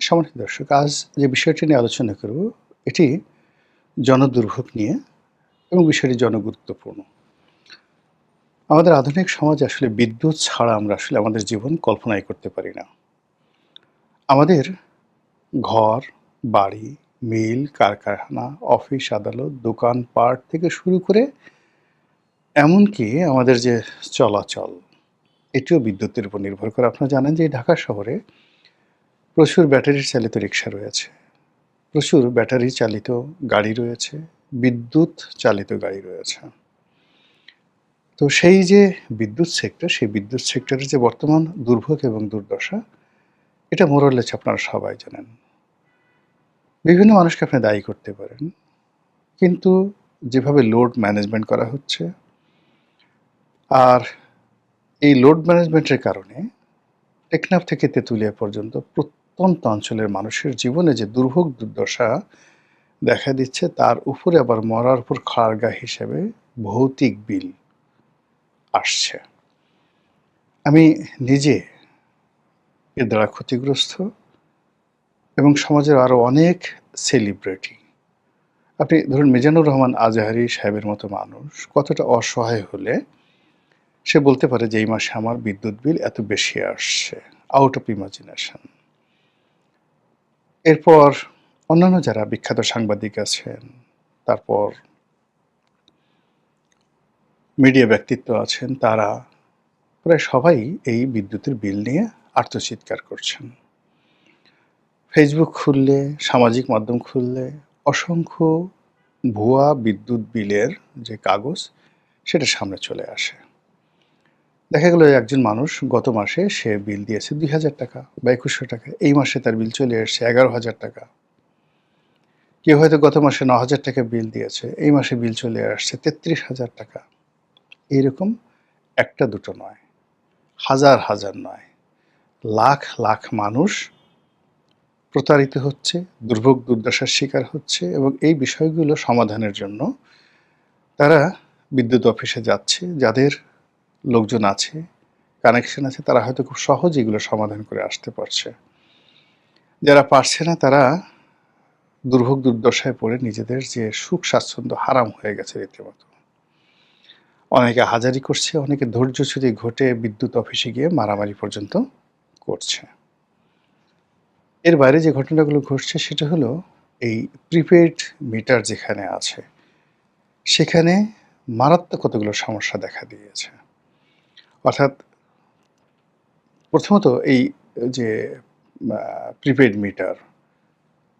সম্মানিত দর্শক, আজ যে বিষয়টি নিয়ে আলোচনা করব, এটি জনদুর্ভোগ নিয়ে এবং বিষয়টি জনগুরুত্বপূর্ণ। আমাদের আধুনিক সমাজে আসলে বিদ্যুৎ ছাড়া আমরা আসলে আমাদের জীবন কল্পনাই করতে পারি না। আমাদের ঘর, বাড়ি, মিল, কারখানা, অফিস, আদালত, দোকানপাট থেকে শুরু করে এমনকি আমাদের যে চলাচল, এটিও বিদ্যুতের উপর নির্ভর করে। আপনারা জানেন যে ঢাকা শহরে প্রচুর ব্যাটারি চালিত রিক্সা রয়েছে। প্রচুর ব্যাটারি চালিত গাড়ি রয়েছে, বিদ্যুৎ চালিত গাড়ি রয়েছে। তো সেই যে বিদ্যুৎ সেক্টর, সেই বিদ্যুৎ সেক্টরের যে বর্তমান দুর্ভোগ এবং দুর্দশা, এটা মোরালেস আপনারা সবাই জানেন। বিভিন্ন মানুষকে আপনি দায়ী করতে পারেন। কিন্তু যেভাবে লোড ম্যানেজমেন্ট করা হচ্ছে, আর এই লোড ম্যানেজমেন্টের কারণে টেকনাফ থেকে তেঁতুলিয়া পর্যন্ত প্রত্যন্ত অঞ্চলের মানুষের জীবনে যে দুর্ভোগ দুর্দশা দেখা দিচ্ছে, তার উপরে আবার মরার উপর খাড়াগা হিসেবে ভৌতিক বিল আসছে। আমি নিজে এর দ্বারা ক্ষতিগ্রস্ত এবং সমাজের আরও অনেক সেলিব্রিটি, আপনি ধরুন মিজানুর রহমান আজহারি সাহেবের মতো মানুষ কতটা অসহায় হলে সে বলতে পারে যে এই মাসে আমার বিদ্যুৎ বিল এত বেশি আসছে, আউট অফ ইমাজিনেশন। এরপর অন্যান্য যারা বিখ্যাত সাংবাদিক আছেন, তারপর মিডিয়া ব্যক্তিত্ব আছেন, তারা প্রায় সবাই এই বিদ্যুতের বিল নিয়ে আর্তচিৎকার করছেন। ফেসবুক খুললে, সামাজিক মাধ্যম খুললে অসংখ্য ভুয়া বিদ্যুৎ বিলের যে কাগজ, সেটা সামনে চলে আসে। দেখা গেল একজন মানুষ গত মাসে সে বিল দিয়েছে ২,০০০ টাকা বা ২১০০ টাকা, এই মাসে তার বিল চলে এসছে ১১,০০০ টাকা। কেউ হয়তো গত মাসে ৯,০০০ টাকা বিল দিয়েছে, এই মাসে বিল চলে আসছে ৩৩,০০০ টাকা। এইরকম একটা দুটো নয়, হাজার হাজার নয়, লাখ লাখ মানুষ প্রতারিত হচ্ছে, দুর্ভোগ দুর্দশার শিকার হচ্ছে এবং এই বিষয়গুলো সমাধানের জন্য তারা বিদ্যুৎ অফিসে যাচ্ছে। যাদের লোকজন আছে, কানেকশন আছে, তারা হয়তো খুব সহজে এগুলো সমাধান করে আসতে পারছে। যারা পারছে না, তারা দুর্ভোগ দুর্দশায় পড়ে নিজেদের যে সুখ স্বাচ্ছন্দ্য হারাম হয়ে গেছে রীতিমতো। অনেকে হাজারি করছে, অনেকে ধৈর্যচ্যুতি ঘটে বিদ্যুৎ অফিসে গিয়ে মারামারি পর্যন্ত করছে। এর বাইরে যে ঘটনাগুলো ঘটছে সেটা হলো এই প্রিপেইড মিটার যেখানে আছে, সেখানে মারাত্মক কতগুলো সমস্যা দেখা দিয়েছে। অর্থাৎ প্রথমত এই যে প্রিপেইড মিটার,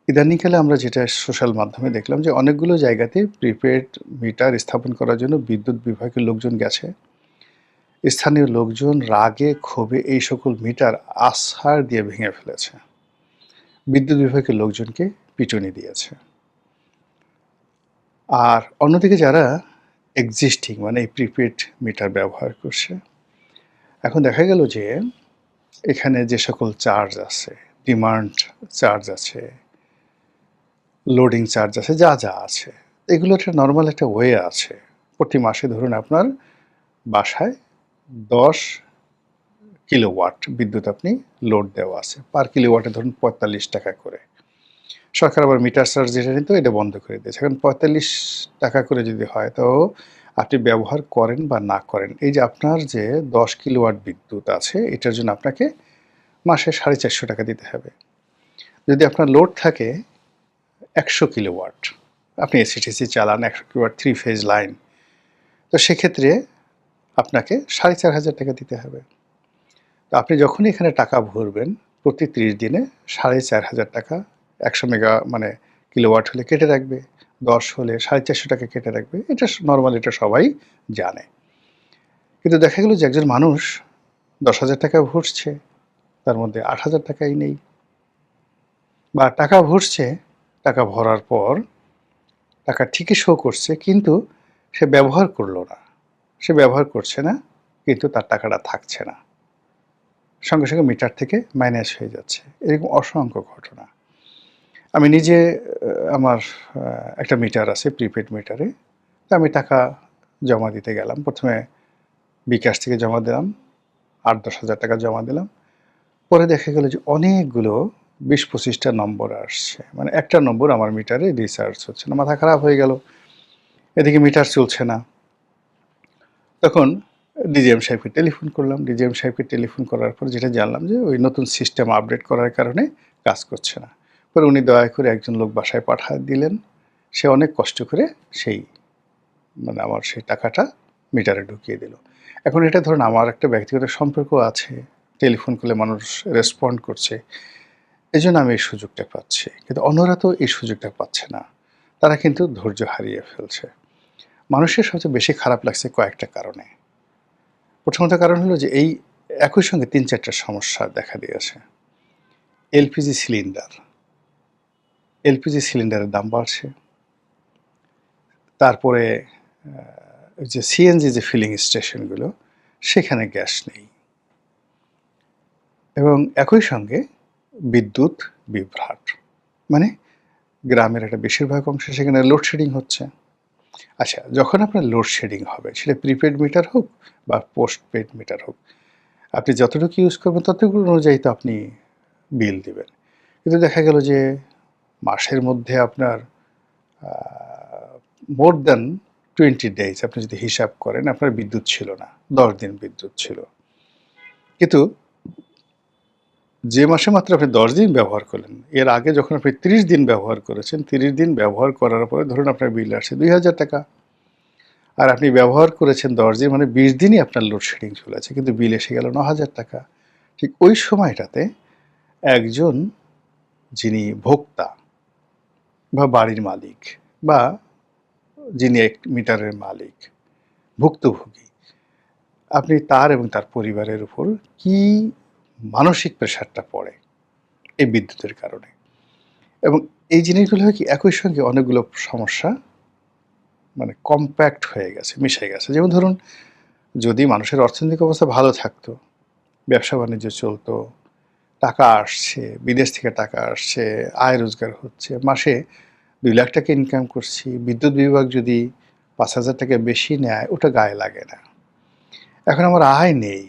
ইদানিংকালে আমরা যেটা সোশ্যাল মাধ্যমে দেখলাম যে অনেকগুলো জায়গাতে প্রিপেইড মিটার স্থাপন করার জন্য বিদ্যুৎ বিভাগের লোকজন গেছে। স্থানীয় লোকজন রাগে ক্ষোভে এই সকল মিটার আছাড় দিয়ে ভেঙে ফেলেছে, বিদ্যুৎ বিভাগের লোকজনকে পিটুনি দিয়েছে। আর অন্যদিকে যারা এক্সিস্টিং মানে এই প্রিপেইড মিটার ব্যবহার করছে, এখন দেখা গেল যে এখানে যে সকল চার্জ আছে, ডিমান্ড চার্জ আছে, লোডিং চার্জ আছে, যা যা আছে, এগুলো একটা নর্মাল একটা ওয়ে আছে। প্রতি মাসে ধরুন আপনার বাসায় ১০ কিলোওয়াট বিদ্যুৎ আপনি লোড দেওয়া আছে, পার কিলোওয়াটে ধরুন ৪৫ টাকা করে। সরকার আবার মিটার চার্জ যেটা নিত এটা বন্ধ করে দিয়েছে। এখন ৪৫ টাকা করে যদি হয়, তো আপনি ব্যবহার করেন বা না করেন, এই যে আপনার যে ১০ কিলোওয়াট বিদ্যুৎ আছে, এটার জন্য আপনাকে মাসে ৪৫০ টাকা দিতে হবে। যদি আপনার লোড থাকে ১০০ কিলোওয়াট, আপনি এসিটিসি চালান, ১০০ কিলোওয়াট 3 ফেজ লাইন, তো সেক্ষেত্রে আপনাকে ৪,৫০০ টাকা দিতে হবে। তো আপনি যখনই এখানে টাকা ভরবেন, প্রতি ৩০ দিনে ৪,৫০০ টাকা ১০০ মেগা মানে কিলোওয়াট হলে কেটে রাখবে, ১০ হলে ৪৫০ টাকা কেটে রাখবে। এটা নর্মাল, এটা সবাই জানে। কিন্তু দেখা গেল যে একজন মানুষ ১০,০০০ টাকা ভরছে, তার মধ্যে ৮,০০০ টাকাই নেই, বা টাকা ভরছে, টাকা ভরার পর টাকা ঠিকই শো করছে, কিন্তু সে ব্যবহার করলো না, সে ব্যবহার করছে না, কিন্তু তার টাকাটা থাকছে না, সঙ্গে সঙ্গে মিটার থেকে মাইনাস হয়ে যাচ্ছে। এরকম অসংখ্য ঘটনা। আমি নিজে আমার একটা মিটার আছে, প্রিপেড মিটারে। তো আমি টাকা জমা দিতে গেলাম। প্রথমে বিকাশ থেকে জমা দিলাম, ৮-১০ হাজার টাকা জমা দিলাম। পরে দেখা গেল যে অনেকগুলো 20-25টা নম্বর আসছে, মানে একটা নম্বর আমার মিটারে রিচার্জ হচ্ছে না। মাথা খারাপ হয়ে গেল, এদিকে মিটার চলছে না। তখন ডিজিএম সাহেবকে টেলিফোন করলাম। ডিজিএম সাহেবকে টেলিফোন করার পর যেটা জানলাম যে ওই নতুন সিস্টেম আপডেট করার কারণে কাজ করছে না। পরে উনি দয়া করে একজন লোক বাসায় পাঠিয়ে দিলেন। সে অনেক কষ্ট করে সেই মানে আমার সেই টাকাটা মিটারে ঢুকিয়ে দিল। এখন এটা ধরুন আমার একটা ব্যক্তিগত সম্পর্ক আছে, টেলিফোন করলে মানুষ রেসপন্ড করছে, এজন্য আমি এই সুযোগটা পাচ্ছি। কিন্তু অন্যরা তো এই সুযোগটা পাচ্ছে না, তারা কিন্তু ধৈর্য হারিয়ে ফেলছে। মানুষের সবচেয়ে বেশি খারাপ লাগছে কয়েকটা কারণে। প্রথমত কারণ হলো যে এই একই সঙ্গে ৩-৪টা সমস্যা দেখা দিয়েছে। এলপিজি সিলিন্ডার, এলপিজি সিলিন্ডারের দাম বাড়ছে। তারপরে ওই যে সিএনজি যে ফিলিং স্টেশনগুলো, সেখানে গ্যাস নেই। এবং একই সঙ্গে বিদ্যুৎ বিভ্রাট। মানে গ্রামের একটা বেশিরভাগ অংশে সেখানে লোডশেডিং হচ্ছে। আচ্ছা, যখন আপনার লোডশেডিং হবে, সেটা প্রিপেড মিটার হোক বা পোস্টপেড মিটার হোক, আপনি যতটুকু ইউজ করবেন ততটুকু অনুযায়ী তো আপনি বিল দিবেন। কিন্তু দেখা গেল যে মাসের মধ্যে আপনার মোর দ্যান 20 ডেজ আপনি যদি হিসাব করেন, আপনার বিদ্যুৎ ছিল না, 10 দিন বিদ্যুৎ ছিল। কিন্তু যে মাসে মাত্র আপনি 10 দিন ব্যবহার করলেন, এর আগে যখন আপনি 30 দিন ব্যবহার করেছেন, 30 দিন ব্যবহার করার পরে ধরুন আপনার বিল আসছে 2000 টাকা। আর আপনি ব্যবহার করেছেন 10 দিন, মানে 20 দিনই আপনার লোডশেডিং চলেছে, কিন্তু বিল এসে গেল 9000 টাকা। ঠিক ওই সময়টাতে একজন যিনি ভোক্তা বা বাড়ির মালিক বা যিনি এক মিটারের মালিক, ভুক্তভোগী, আপনি তার এবং তার পরিবারের উপর কি মানসিক প্রেশারটা পড়ে এই বিদ্যুতের কারণে। এবং এই জিনিসগুলো হয় কি একই সঙ্গে অনেকগুলো সমস্যা মানে কম্প্যাক্ট হয়ে গেছে, মিশে গেছে। যেমন ধরুন, যদি মানুষের অর্থনৈতিক অবস্থা ভালো থাকতো, ব্যবসা বাণিজ্য চলতো, টাকা আসছে, বিদেশ থেকে টাকা আসছে, আয় রোজগার হচ্ছে, মাসে 2 লাখ টাকা ইনকাম করছি, বিদ্যুৎ বিভাগ যদি 5,000 টাকা বেশি নেয়, ওটা গায়ে লাগে না। এখন আমার আয় নেই,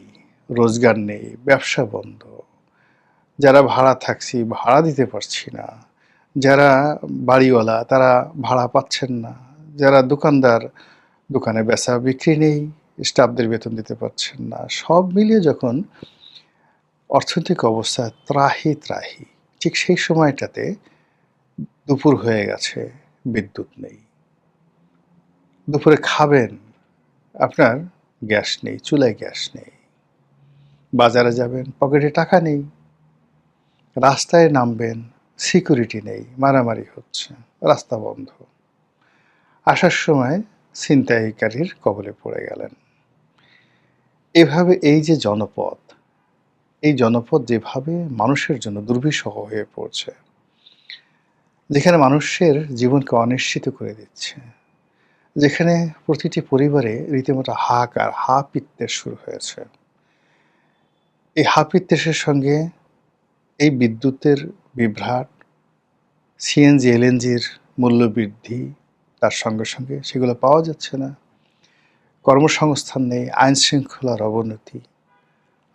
রোজগার নেই, ব্যবসা বন্ধ, যারা ভাড়া থাকছি ভাড়া দিতে পারছি না, যারা বাড়িওয়ালা তারা ভাড়া পাচ্ছেন না, যারা দোকানদার দোকানে বেচা বিক্রি নেই, স্টাফদের বেতন দিতে পারছেন না, সব মিলিয়ে যখন অর্থনৈতিক অবস্থা ত্রাহি ত্রাহি, ঠিক সেই সময়টাতে দুপুর হয়ে গেছে, বিদ্যুৎ নেই। দুপুরে খাবেন, আপনার গ্যাস নেই, চুলায় গ্যাস নেই। বাজারে যাবেন, পকেটে টাকা নেই। রাস্তায় নামবেন, সিকিউরিটি নেই, মারামারি হচ্ছে, রাস্তা বন্ধ। আসার সময় ছিনতাইকারীর কবলে পড়ে গেলেন। এভাবে এই যে জনপদ, এই জনপদ যেভাবে মানুষের জন্য দুর্বিষহ হয়ে পড়ছে, যেখানে মানুষের জীবনকে অনিশ্চিত করে দিচ্ছে, যেখানে প্রতিটি পরিবারে রীতিমতো হাহাকার, হাপিত্যের শুরু হয়েছে। এই হাপিত্যেসের সঙ্গে এই বিদ্যুতের বিভ্রাট, সিএনজি, এলএনজির মূল্যবৃদ্ধি, তার সঙ্গে সঙ্গে সেগুলো পাওয়া যাচ্ছে না। কর্মসংস্থান নেই, আইনশৃঙ্খলার অবনতি,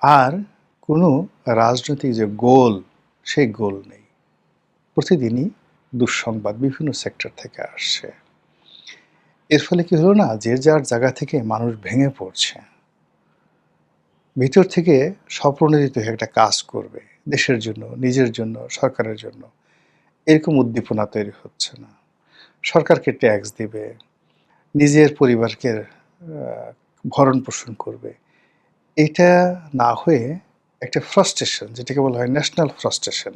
আর কোনো রাজনৈতিক যে গোল, সেই গোল নেই। প্রতিদিনই দুঃসংবাদ বিভিন্ন সেক্টর থেকে আসছে। এর ফলে কি হলো না, যে যার জায়গা থেকে মানুষ ভেঙে পড়ছে। ভিতর থেকে স্বপ্রণোদিত হয়ে একটা কাজ করবে দেশের জন্য, নিজের জন্য, সরকারের জন্য, এরকম উদ্দীপনা তৈরি হচ্ছে না। সরকারকে ট্যাক্স দিবে, নিজের পরিবারকে ভরণ পোষণ করবে, এটা না হয়ে একটা ফ্রাস্ট্রেশন, যেটাকে বলা হয় ন্যাশনাল ফ্রাস্ট্রেশন,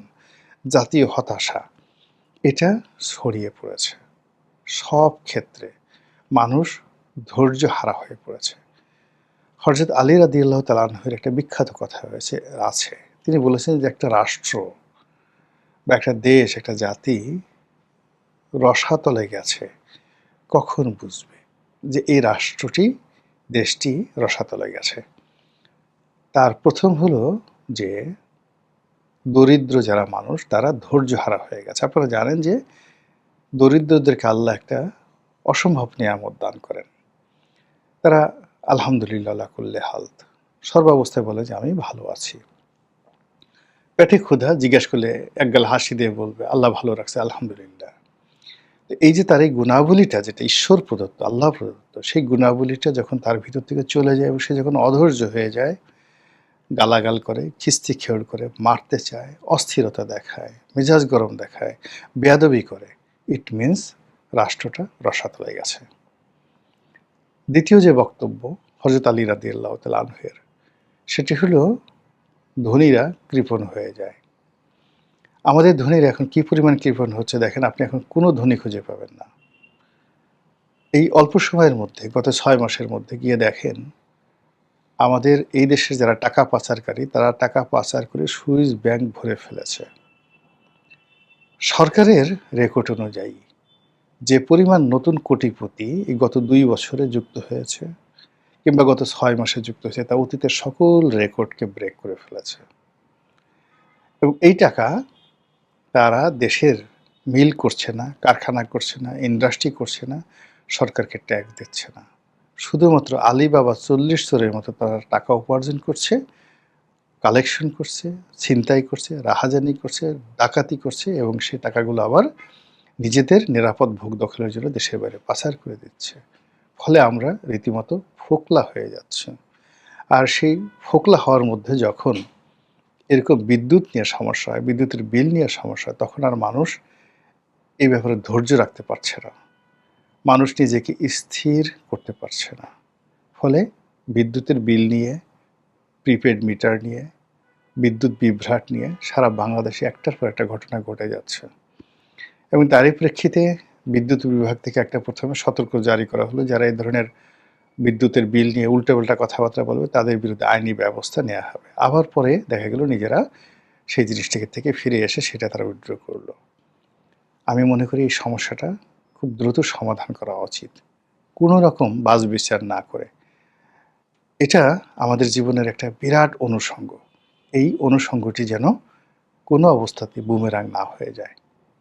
জাতীয় হতাশা, এটা ছড়িয়ে পড়েছে সব ক্ষেত্রে। মানুষ ধৈর্য হারা হয়ে পড়েছে। হযরত আলী রাদিয়াল্লাহু তাআলা আনহুর একটা বিখ্যাত কথা আছে। তিনি বলেছেন যে একটা রাষ্ট্র বা একটা দেশ, একটা জাতি রসাতলে গেছে কখন বুঝবে যে এই রাষ্ট্রটি, দেশটি রসাতলে গেছে? তার প্রথম হলো যে দরিদ্র যারা মানুষ তারা ধৈর্যহারা হয়ে গেছে। আপনারা জানেন যে দরিদ্রদেরকে আল্লাহ একটা অসম্ভব নিয়ামত দান করেন। তারা আলহামদুলিল্লাহ আলা কুল্লি হাল, সর্বাবস্থায় বলে যে আমি ভালো আছি। পেটে ক্ষুধা, জিজ্ঞেস করলে একগাল হাসি দিয়ে বলবে, "আল্লাহ ভালো রাখছে, আলহামদুলিল্লাহ।" তো এই যে তার এই গুণাবলীটা যেটা ঈশ্বর প্রদত্ত, আল্লাহ প্রদত্ত, সেই গুণাবলীটা যখন তার ভিতর থেকে চলে যায় এবং সে যখন অধৈর্য হয়ে যায়, গালাগাল করে, খিস্তি-খেয়ড় করে, মারতে চায়, অস্থিরতা দেখায়, মেজাজ গরম দেখায়, বেয়াদবি করে, ইট মিনস রাষ্ট্রটা রসাতলে গেছে। দ্বিতীয় যে বক্তব্য হযরত আলী রাদিয়াল্লাহু তাআলা আনহু-এর, সেটি হলো ধনীরা কৃপণ হয়ে যায়। আমাদের ধনীরা এখন কি পরিমাণ কৃপণ হচ্ছে দেখেন, আপনি এখন কোনো ধনী খুঁজে পাবেন না। এই অল্প সময়ের মধ্যে গত ৬ মাসের মধ্যে গিয়ে দেখেন, আমাদের এই দেশের যারা টাকা পাচারকারী, তারা টাকা পাচার করে সুইস ব্যাংক ভরে ফেলেছে। সরকারের রেকর্ড অনুযায়ী যে পরিমাণ নতুন কোটিপতি এই গত ২ বছরে যুক্ত হয়েছে কিংবা গত ৬ মাসে যুক্ত হয়েছে, তা অতীতের সকল রেকর্ডকে ব্রেক করে ফেলেছে। এবং এই টাকা তারা দেশের মিল করছে না, কারখানা করছে না, ইন্ডাস্ট্রি করছে না, সরকারকে ট্যাক্স দিচ্ছে না। শুধুমাত্র আলিবাবা ৪০ চোরের মতো তারা টাকা উপার্জন করছে, কালেকশন করছে, ছিনতাই করছে, রাহাজানি করছে, ডাকাতি করছে এবং সেই টাকাগুলো আবার নিজেদের নিরাপদ ভোগ দখলের জন্য দেশের বাইরে পাচার করে দিচ্ছে। ফলে আমরা রীতিমতো ফোকলা হয়ে যাচ্ছি। আর সেই ফোকলা হওয়ার মধ্যে যখন এরকম বিদ্যুৎ নিয়ে সমস্যা হয়, বিদ্যুতের বিল নিয়ে সমস্যা হয়, তখন আর মানুষ এই ব্যাপারে ধৈর্য রাখতে পারছে না। মানুষ নিজেকে স্থির করতে পারছে না। ফলে বিদ্যুতের বিল নিয়ে, প্রিপেড মিটার নিয়ে, বিদ্যুৎ বিভ্রাট নিয়ে সারা বাংলাদেশে একটার পর একটা ঘটনা ঘটে যাচ্ছে। এবং তারই প্রেক্ষিতে বিদ্যুৎ বিভাগ থেকে একটা প্রথমে সতর্ক জারি করা হলো, যারা এই ধরনের বিদ্যুতের বিল নিয়ে উল্টাপাল্টা কথাবার্তা বলবে তাদের বিরুদ্ধে আইনি ব্যবস্থা নেওয়া হবে। আবার পরে দেখা গেল নিজেরা সেই জিনিসটাকে থেকে ফিরে এসে সেটা তারা উইথড্র করলো। আমি মনে করি এই সমস্যাটা খুব দ্রুত সমাধান করা উচিত, কোনো রকম বাছবিচার না করে। এটা আমাদের জীবনের একটা বিরাট অনুষঙ্গ। এই অনুষঙ্গটি যেন কোনো অবস্থাতেই বুমেরাং না হয়ে যায়।